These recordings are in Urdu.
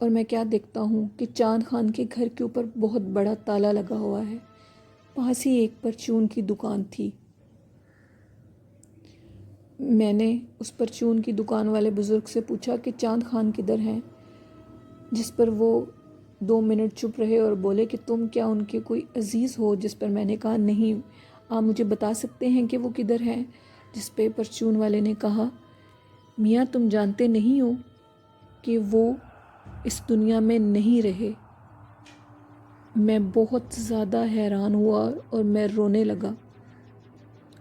اور میں کیا دیکھتا ہوں کہ چاند خان کے گھر کے اوپر بہت بڑا تالا لگا ہوا ہے۔ پاس ہی ایک پرچون کی دکان تھی۔ میں نے اس پرچون کی دکان والے بزرگ سے پوچھا کہ چاند خان کدھر ہیں، جس پر وہ 2 منٹ چپ رہے اور بولے کہ تم کیا ان کے کوئی عزیز ہو؟ جس پر میں نے کہا نہیں، آپ مجھے بتا سکتے ہیں کہ وہ کدھر ہیں؟ جس پہ پرچون والے نے کہا میاں تم جانتے نہیں ہو کہ وہ اس دنیا میں نہیں رہے۔ میں بہت زیادہ حیران ہوا اور میں رونے لگا۔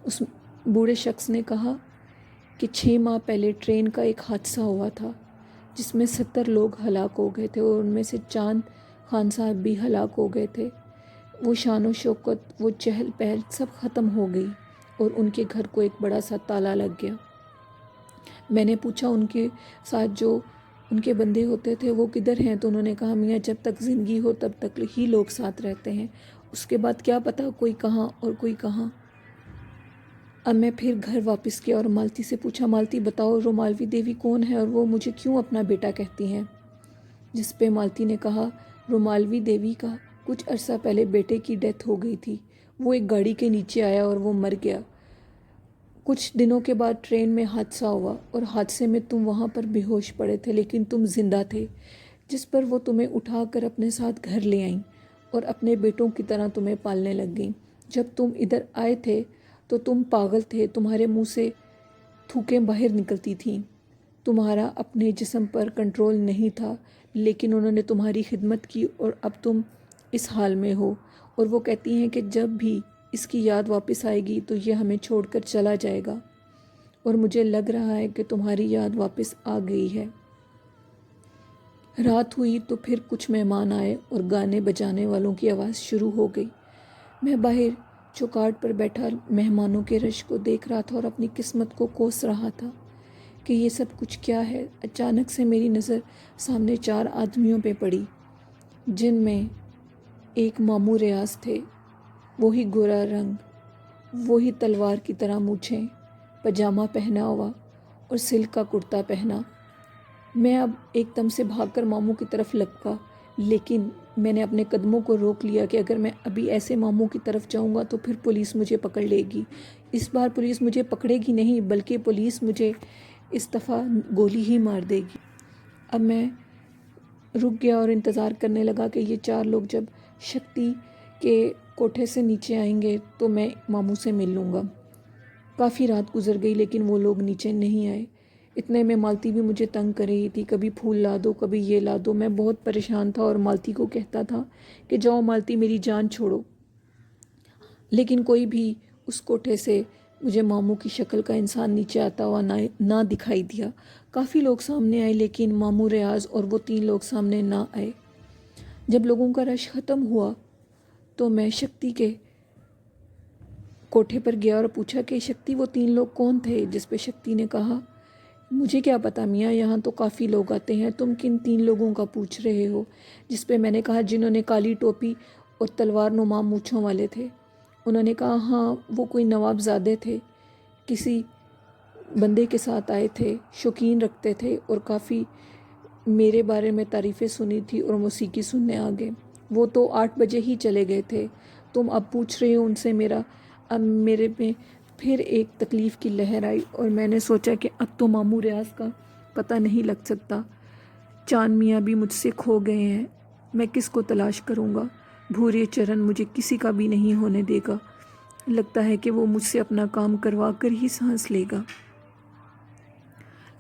اس بوڑھے شخص نے کہا کہ 6 ماہ پہلے ٹرین کا ایک حادثہ ہوا تھا جس میں 70 لوگ ہلاک ہو گئے تھے اور ان میں سے چاند خان صاحب بھی ہلاک ہو گئے تھے۔ وہ شان و شوکت، وہ چہل پہل سب ختم ہو گئی اور ان کے گھر کو ایک بڑا سا تالا لگ گیا۔ میں نے پوچھا ان کے ساتھ جو ان کے بندے ہوتے تھے وہ کدھر ہیں؟ تو انہوں نے کہا میاں جب تک زندگی ہو تب تک ہی لوگ ساتھ رہتے ہیں، اس کے بعد کیا پتہ کوئی کہاں اور کوئی کہاں۔ اب میں پھر گھر واپس گیا اور مالتی سے پوچھا مالتی بتاؤ رومالوی دیوی کون ہے اور وہ مجھے کیوں اپنا بیٹا کہتی ہیں؟ جس پہ مالتی نے کہا رومالوی دیوی کا کچھ عرصہ پہلے بیٹے کی ڈیتھ ہو گئی تھی، وہ ایک گاڑی کے نیچے آیا اور وہ مر گیا۔ کچھ دنوں کے بعد ٹرین میں حادثہ ہوا اور حادثے میں تم وہاں پر بے ہوش پڑے تھے لیکن تم زندہ تھے، جس پر وہ تمہیں اٹھا کر اپنے ساتھ گھر لے آئیں اور اپنے بیٹوں کی طرح تمہیں پالنے لگ گئیں۔ جب تم ادھر آئے تھے تو تم پاگل تھے، تمہارے منہ سے تھوکیں باہر نکلتی تھیں، تمہارا اپنے جسم پر کنٹرول نہیں تھا، لیکن انہوں نے تمہاری خدمت کی اور اب تم اس حال میں ہو۔ اور وہ کہتی ہیں کہ جب بھی اس کی یاد واپس آئے گی تو یہ ہمیں چھوڑ کر چلا جائے گا، اور مجھے لگ رہا ہے کہ تمہاری یاد واپس آ گئی ہے۔ رات ہوئی تو پھر کچھ مہمان آئے اور گانے بجانے والوں کی آواز شروع ہو گئی۔ میں باہر چوکاٹ پر بیٹھا مہمانوں کے رش کو دیکھ رہا تھا اور اپنی قسمت کو کوس رہا تھا کہ یہ سب کچھ کیا ہے۔ اچانک سے میری نظر سامنے 4 آدمیوں پہ پڑی، جن میں ایک ماموں ریاض تھے، وہی گورا رنگ، وہی تلوار کی طرح مونچھیں، پاجامہ پہنا ہوا اور سلک کا کرتا پہنا۔ میں اب ایک دم سے بھاگ کر ماموں کی طرف لپکا، لیکن میں نے اپنے قدموں کو روک لیا کہ اگر میں ابھی ایسے ماموں کی طرف جاؤں گا تو پھر پولیس مجھے پکڑ لے گی۔ اس بار پولیس مجھے پکڑے گی نہیں بلکہ پولیس مجھے اس دفعہ گولی ہی مار دے گی۔ اب میں رک گیا اور انتظار کرنے لگا کہ یہ 4 لوگ جب شکتی کے کوٹھے سے نیچے آئیں گے تو میں ماموں سے مل لوں گا۔ کافی رات گزر گئی لیکن وہ لوگ نیچے نہیں آئے۔ اتنے میں مالتی بھی مجھے تنگ کر رہی تھی، کبھی پھول لا دو کبھی یہ لا دو۔ میں بہت پریشان تھا اور مالتی کو کہتا تھا کہ جاؤ مالتی میری جان چھوڑو، لیکن کوئی بھی اس کوٹھے سے مجھے ماموں کی شکل کا انسان نیچے آتا ہوا نہ دکھائی دیا۔ کافی لوگ سامنے آئے لیکن ماموں ریاض اور وہ 3 لوگ سامنے نہ آئے۔ جب لوگوں کا رش ختم ہوا تو میں شکتی کے کوٹھے پر گیا اور پوچھا کہ شکتی وہ 3 لوگ کون تھے؟ جس پہ شکتی نے کہا مجھے کیا پتا میاں، یہاں تو کافی لوگ آتے ہیں، تم کن 3 لوگوں کا پوچھ رہے ہو؟ جس پہ میں نے کہا جنہوں نے کالی ٹوپی اور تلوار نما مونچھوں والے تھے۔ انہوں نے کہا ہاں وہ کوئی نواب زادے تھے، کسی بندے کے ساتھ آئے تھے، شوقین رکھتے تھے اور کافی میرے بارے میں تعریفیں سنی تھی اور موسیقی سننے آ گئے۔ وہ تو 8 بجے ہی چلے گئے تھے، تم اب پوچھ رہے ہو ان سے میرا۔ اب میرے میں پھر ایک تکلیف کی لہر آئی اور میں نے سوچا کہ اب تو ماموں ریاض کا پتہ نہیں لگ سکتا، چاند میاں بھی مجھ سے کھو گئے ہیں، میں کس کو تلاش کروں گا؟ بھورے چرن مجھے کسی کا بھی نہیں ہونے دے گا، لگتا ہے کہ وہ مجھ سے اپنا کام کروا کر ہی سانس لے گا،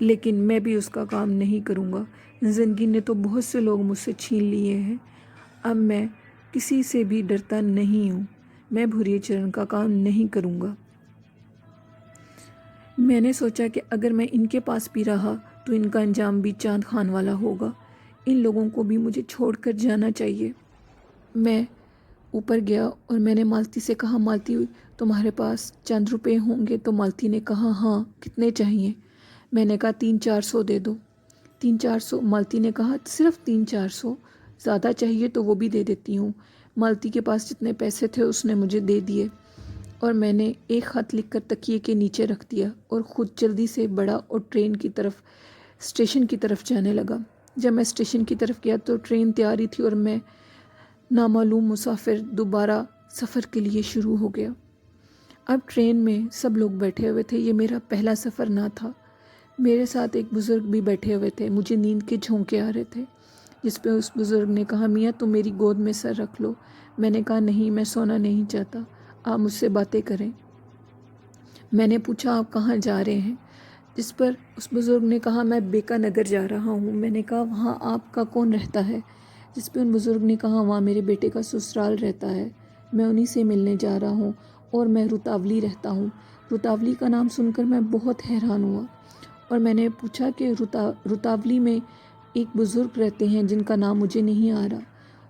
لیکن میں بھی اس کا کام نہیں کروں گا۔ زندگی نے تو بہت سے لوگ مجھ سے چھین لیے ہیں، اب میں کسی سے بھی ڈرتا نہیں ہوں، میں بھورے چرن کا کام نہیں کروں گا۔ میں نے سوچا کہ اگر میں ان کے پاس بھی رہا تو ان کا انجام بھی چاند خان والا ہوگا، ان لوگوں کو بھی مجھے چھوڑ کر جانا چاہیے۔ میں اوپر گیا اور میں نے مالتی سے کہا مالتی تمہارے پاس چند روپے ہوں گے؟ تو مالتی نے کہا ہاں، کتنے چاہیے؟ میں نے کہا 300-400 دے دو۔ 300-400؟ مالتی نے کہا صرف 300-400؟ زیادہ چاہیے تو وہ بھی دے دیتی ہوں۔ مالتی کے پاس جتنے پیسے تھے اس نے مجھے دے دیے اور میں نے ایک خط لکھ کر تکیے کے نیچے رکھ دیا اور خود جلدی سے بڑا اور ٹرین کی طرف اسٹیشن کی طرف جانے لگا۔ جب میں اسٹیشن کی طرف گیا تو ٹرین تیاری تھی اور میں نامعلوم مسافر دوبارہ سفر کے لیے شروع ہو گیا۔ اب ٹرین میں سب لوگ بیٹھے ہوئے تھے، یہ میرا پہلا سفر نہ تھا۔ میرے ساتھ ایک بزرگ بھی بیٹھے ہوئے تھے، مجھے نیند کے جھونکے آ رہے تھے، جس پہ اس بزرگ نے کہا میاں تم میری گود میں سر رکھ لو۔ میں نے کہا نہیں، میں سونا نہیں چاہتا، آپ مجھ سے باتیں کریں۔ میں نے پوچھا آپ کہاں جا رہے ہیں؟ جس پر اس بزرگ نے کہا میں بیکا نگر جا رہا ہوں۔ میں نے کہا وہاں آپ کا کون رہتا ہے؟ جس پہ ان بزرگ نے کہا وہاں میرے بیٹے کا سسرال رہتا ہے، میں انہی سے ملنے جا رہا ہوں، اور میں رتاولی رہتا ہوں۔ رتاولی کا نام سن کر میں بہت حیران ہوا، اور میں نے پوچھا کہ رتاولی میں ایک بزرگ رہتے ہیں جن کا نام مجھے نہیں آ رہا،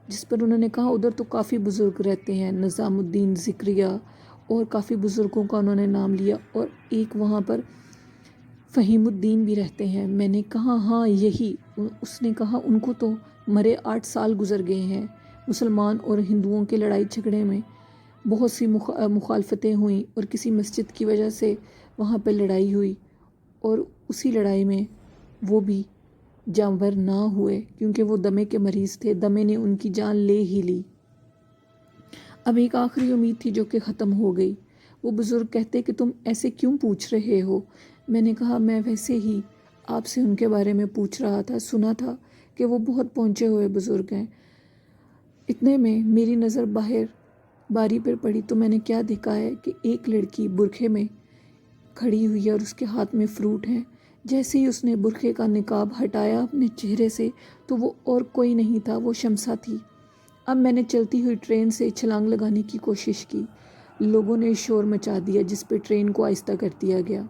جس پر انہوں نے کہا ادھر تو کافی بزرگ رہتے ہیں، نظام الدین ذکریہ اور کافی بزرگوں کا انہوں نے نام لیا، اور ایک وہاں پر فہیم الدین بھی رہتے ہیں۔ میں نے کہا ہاں یہی۔ اس نے کہا ان کو تو مرے 8 سال گزر گئے ہیں، مسلمان اور ہندوؤں کے لڑائی جھگڑے میں بہت سی مخالفتیں ہوئیں، اور کسی مسجد کی وجہ سے وہاں پہ لڑائی ہوئی، اور اسی لڑائی میں وہ بھی جانور نہ ہوئے کیونکہ وہ دمے کے مریض تھے، دمے نے ان کی جان لے ہی لی۔ اب ایک آخری امید تھی جو کہ ختم ہو گئی۔ وہ بزرگ کہتے کہ تم ایسے کیوں پوچھ رہے ہو؟ میں نے کہا میں ویسے ہی آپ سے ان کے بارے میں پوچھ رہا تھا، سنا تھا کہ وہ بہت پہنچے ہوئے بزرگ ہیں۔ اتنے میں میری نظر باہر باری پر پڑی تو میں نے کیا دیکھا ہے کہ ایک لڑکی برقعے میں کھڑی ہوئی ہے اور اس کے ہاتھ میں فروٹ ہیں۔ جیسے ہی اس نے برقعے کا نقاب ہٹایا اپنے چہرے سے تو وہ اور کوئی نہیں تھا، وہ شمسا تھی۔ اب میں نے چلتی ہوئی ٹرین سے چھلانگ لگانے کی کوشش کی، لوگوں نے شور مچا دیا جس پہ ٹرین کو آہستہ کر دیا گیا۔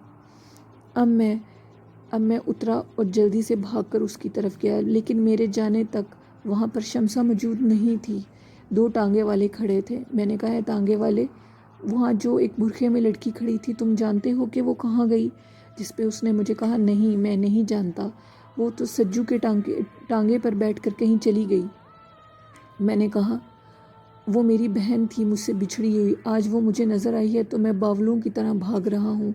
اب میں اترا اور جلدی سے بھاگ کر اس کی طرف گیا، لیکن میرے جانے تک وہاں پر شمسا موجود نہیں تھی۔ 2 ٹانگے والے کھڑے تھے۔ میں نے کہا ہے ٹانگے والے، وہاں جو ایک برقعے میں لڑکی کھڑی تھی تم جانتے ہو کہ وہ کہاں گئی؟ جس پہ اس نے مجھے کہا نہیں میں نہیں جانتا، وہ تو سجو کے ٹانگے پر بیٹھ کر کہیں چلی گئی۔ میں نے کہا وہ میری بہن تھی، مجھ سے بچھڑی ہوئی، آج وہ مجھے نظر آئی ہے تو میں باولوں کی طرح بھاگ رہا ہوں۔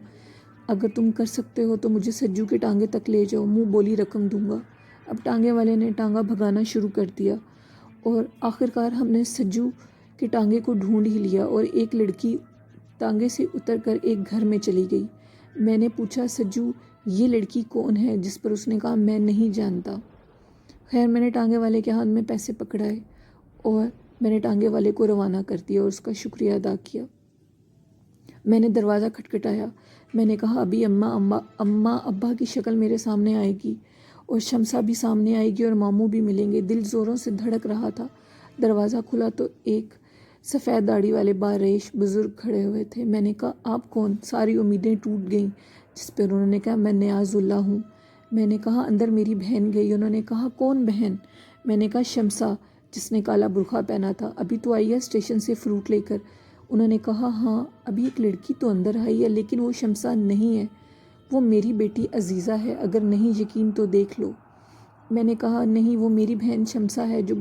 اگر تم کر سکتے ہو تو مجھے سجو کے ٹانگے تک لے جاؤ، منہ بولی رقم دوں گا۔ اب ٹانگے والے نے ٹانگا بھگانا شروع کر دیا، اور آخرکار ہم نے سجو کے ٹانگے کو ڈھونڈ ہی لیا، اور ایک لڑکی ٹانگے سے اتر کر ایک گھر میں چلی گئی۔ میں نے پوچھا سجو یہ لڑکی کون ہے؟ جس پر اس نے کہا میں نہیں جانتا۔ خیر میں نے ٹانگے والے کے ہاتھ میں پیسے پکڑائے اور میں نے ٹانگے والے کو روانہ کر دیا اور اس کا شکریہ ادا کیا۔ میں نے دروازہ کھٹکھٹایا، میں نے کہا ابھی اماں ابا کی شکل میرے سامنے آئے گی، اور شمسا بھی سامنے آئے گی، اور ماموں بھی ملیں گے۔ دل زوروں سے دھڑک رہا تھا۔ دروازہ کھلا تو ایک سفید داڑھی والے باریش بزرگ کھڑے ہوئے تھے۔ میں نے کہا آپ کون؟ ساری امیدیں ٹوٹ گئیں۔ جس پر انہوں نے کہا میں نیاز اللہ ہوں۔ میں نے کہا اندر میری بہن گئی۔ انہوں نے کہا کون بہن؟ میں نے کہا شمسا، جس نے کالا برقعہ پہنا تھا، ابھی تو آئی ہے اسٹیشن سے فروٹ لے کر۔ انہوں نے کہا ہاں ابھی ایک لڑکی تو اندر آئی ہے، لیکن وہ شمسا نہیں ہے، وہ میری بیٹی عزیزہ ہے، اگر نہیں یقین تو دیکھ لو۔ میں نے کہا نہیں، وہ میری بہن شمسا ہے جو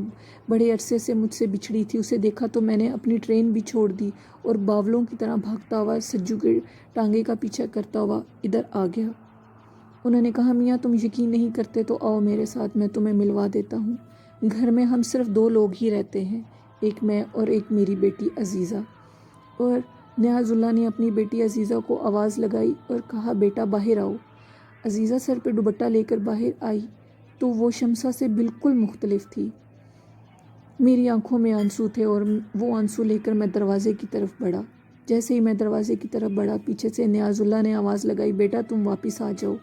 بڑے عرصے سے مجھ سے بچھڑی تھی، اسے دیکھا تو میں نے اپنی ٹرین بھی چھوڑ دی اور باولوں کی طرح بھاگتا ہوا سجو کے ٹانگے کا پیچھا کرتا ہوا ادھر آ گیا۔ انہوں نے کہا میاں تم یقین نہیں کرتے تو آؤ میرے ساتھ، میں تمہیں ملوا دیتا ہوں۔ گھر میں ہم صرف 2 لوگ ہی رہتے ہیں، ایک میں اور ایک میری بیٹی عزیزہ۔ اور نیاز اللہ نے اپنی بیٹی عزیزہ کو آواز لگائی اور کہا بیٹا باہر آؤ۔ عزیزہ سر پہ دوپٹہ لے کر باہر آئی تو وہ شمسا سے بالکل مختلف تھی۔ میری آنکھوں میں آنسو تھے اور وہ آنسو لے کر میں دروازے کی طرف بڑھا۔ جیسے ہی میں دروازے کی طرف بڑھا، پیچھے سے نیاز اللہ نے آواز لگائی بیٹا تم واپس آ جاؤ،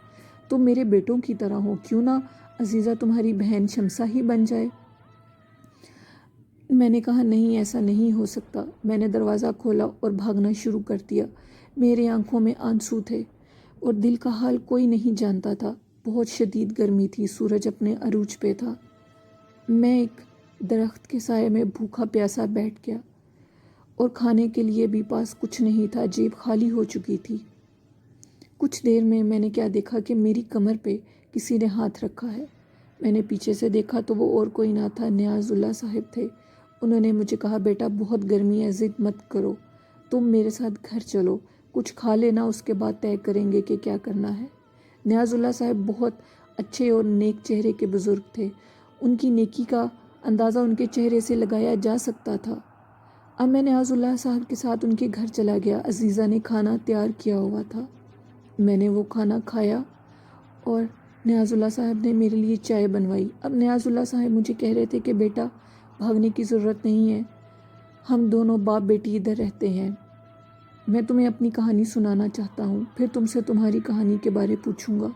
تم میرے بیٹوں کی طرح ہو، کیوں نہ عزیزہ تمہاری بہن شمسا ہی بن جائے۔ میں نے کہا نہیں ایسا نہیں ہو سکتا۔ میں نے دروازہ کھولا اور بھاگنا شروع کر دیا۔ میرے آنکھوں میں آنسو تھے اور دل کا حال کوئی نہیں جانتا تھا۔ بہت شدید گرمی تھی، سورج اپنے عروج پہ تھا۔ میں ایک درخت کے سائے میں بھوکا پیاسا بیٹھ گیا اور کھانے کے لیے بھی پاس کچھ نہیں تھا، جیب خالی ہو چکی تھی۔ کچھ دیر میں نے کیا دیکھا کہ میری کمر پہ کسی نے ہاتھ رکھا ہے۔ میں نے پیچھے سے دیکھا تو وہ اور کوئی نہ تھا، نیاز اللہ صاحب تھے۔ انہوں نے مجھے کہا بیٹا بہت گرمی ہے، ضد مت کرو، تم میرے ساتھ گھر چلو، کچھ کھا لینا، اس کے بعد طے کریں گے کہ کیا کرنا ہے۔ نیاز اللہ صاحب بہت اچھے اور نیک چہرے کے بزرگ تھے۔ ان کی نیکی کا اندازہ ان کے چہرے سے لگایا جا سکتا تھا۔ اب میں نیاز اللہ صاحب کے ساتھ ان کے گھر چلا گیا۔ عزیزہ نے کھانا تیار کیا ہوا تھا۔ میں نے وہ کھانا کھایا اور نیاز اللہ صاحب نے میرے لیے چائے بنوائی۔ اب نیاز اللہ صاحب مجھے کہہ رہے تھے کہ بیٹا بھاگنے کی ضرورت نہیں ہے، ہم دونوں باپ بیٹی ادھر رہتے ہیں، میں تمہیں اپنی کہانی سنانا چاہتا ہوں، پھر تم سے تمہاری کہانی کے بارے پوچھوں گا۔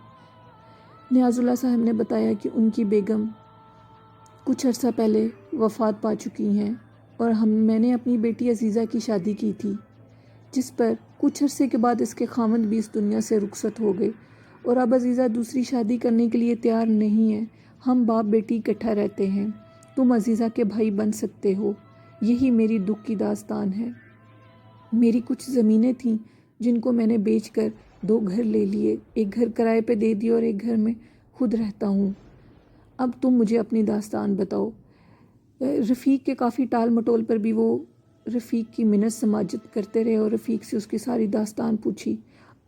نیاز اللہ صاحب نے بتایا کہ ان کی بیگم کچھ عرصہ پہلے وفات پا چکی ہیں اور میں نے اپنی بیٹی عزیزہ کی شادی کی تھی، جس پر کچھ عرصے کے بعد اس کے خاوند بھی اس دنیا سے رخصت ہو گئے اور اب عزیزہ دوسری شادی کرنے کے لیے تیار نہیں ہے۔ ہم باپ بیٹی اکٹھا رہتے ہیں، تم عزیزہ کے بھائی بن سکتے ہو، یہی میری دکھ کی داستان ہے۔ میری کچھ زمینیں تھیں جن کو میں نے بیچ کر 2 گھر لے لیے، ایک گھر کرائے پہ دے دیا اور ایک گھر میں خود رہتا ہوں۔ اب تم مجھے اپنی داستان بتاؤ۔ رفیق کے کافی ٹال مٹول پر بھی وہ رفیق کی منت سماجت کرتے رہے اور رفیق سے اس کی ساری داستان پوچھی۔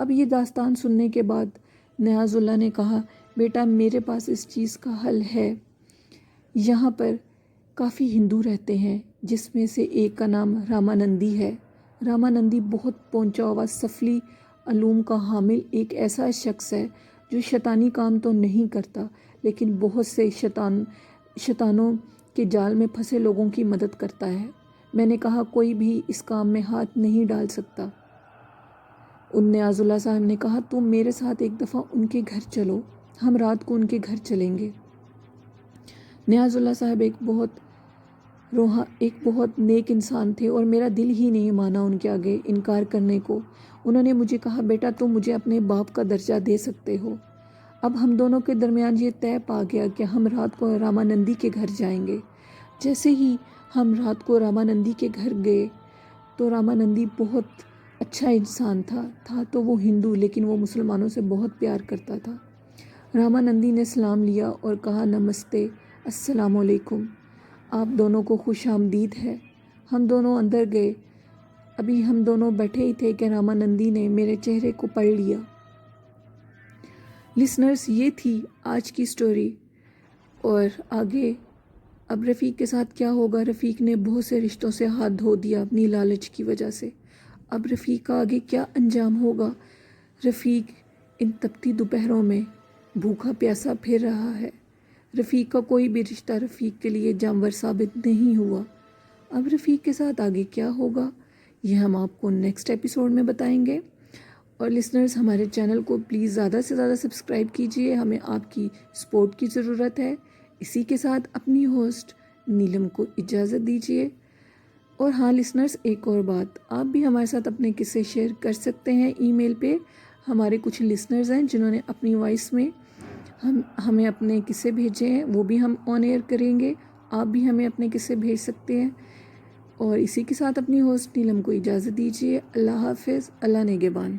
اب یہ داستان سننے کے بعد نیاز اللہ نے کہا بیٹا میرے پاس اس چیز کا حل ہے۔ یہاں پر کافی ہندو رہتے ہیں جس میں سے ایک کا نام رامانندی ہے۔ رامانندی بہت پہنچا ہوا سفلی علوم کا حامل ایک ایسا شخص ہے جو شیطانی کام تو نہیں کرتا لیکن بہت سے شیطانوں کے جال میں پھنسے لوگوں کی مدد کرتا ہے۔ میں نے کہا کوئی بھی اس کام میں ہاتھ نہیں ڈال سکتا۔ ان نیاز اللہ صاحب نے کہا تم میرے ساتھ ایک دفعہ ان کے گھر چلو، ہم رات کو ان کے گھر چلیں گے۔ نیاز اللہ صاحب ایک بہت نیک انسان تھے اور میرا دل ہی نہیں مانا ان کے آگے انکار کرنے کو۔ انہوں نے مجھے کہا بیٹا تم مجھے اپنے باپ کا درجہ دے سکتے ہو۔ اب ہم دونوں کے درمیان یہ طے پا گیا کہ ہم رات کو رامانندی کے گھر جائیں گے۔ جیسے ہی ہم رات کو رامانندی کے گھر گئے تو رامانندی بہت اچھا انسان تھا تو وہ ہندو لیکن وہ مسلمانوں سے بہت پیار کرتا تھا۔ رامانندی نے سلام لیا اور کہا نمستے، السلام علیکم، آپ دونوں کو خوش آمدید ہے۔ ہم دونوں اندر گئے۔ ابھی ہم دونوں بیٹھے ہی تھے کہ رامانندی نے میرے چہرے کو پڑھ لیا۔ لسنرز یہ تھی آج کی سٹوری، اور آگے اب رفیق کے ساتھ کیا ہوگا؟ رفیق نے بہت سے رشتوں سے ہاتھ دھو دیا اپنی لالچ کی وجہ سے۔ اب رفیق کا آگے کیا انجام ہوگا؟ رفیق ان تپتی دوپہروں میں بھوکا پیاسا پھر رہا ہے۔ رفیق کا کوئی بھی رشتہ رفیق کے لیے جانور ثابت نہیں ہوا۔ اب رفیق کے ساتھ آگے کیا ہوگا یہ ہم آپ کو نیکسٹ ایپیسوڈ میں بتائیں گے۔ اور لسنرز ہمارے چینل کو پلیز زیادہ سے زیادہ سبسکرائب کیجئے، ہمیں آپ کی سپورٹ کی ضرورت ہے۔ اسی کے ساتھ اپنی ہوسٹ نیلم کو اجازت دیجیے۔ اور ہاں لسنرز ایک اور بات، آپ بھی ہمارے ساتھ اپنے قصے شیئر کر سکتے ہیں ای میل پہ۔ ہمارے کچھ لسنرز ہیں جنہوں نے اپنی وائس میں ہمیں اپنے قصے بھیجے ہیں، وہ بھی ہم آن ایئر کریں گے۔ آپ بھی ہمیں اپنے قصے بھیج سکتے ہیں۔ اور اسی کے ساتھ اپنی ہوسٹ نیلم کو اجازت دیجیے۔ اللہ حافظ، اللہ نگہبان۔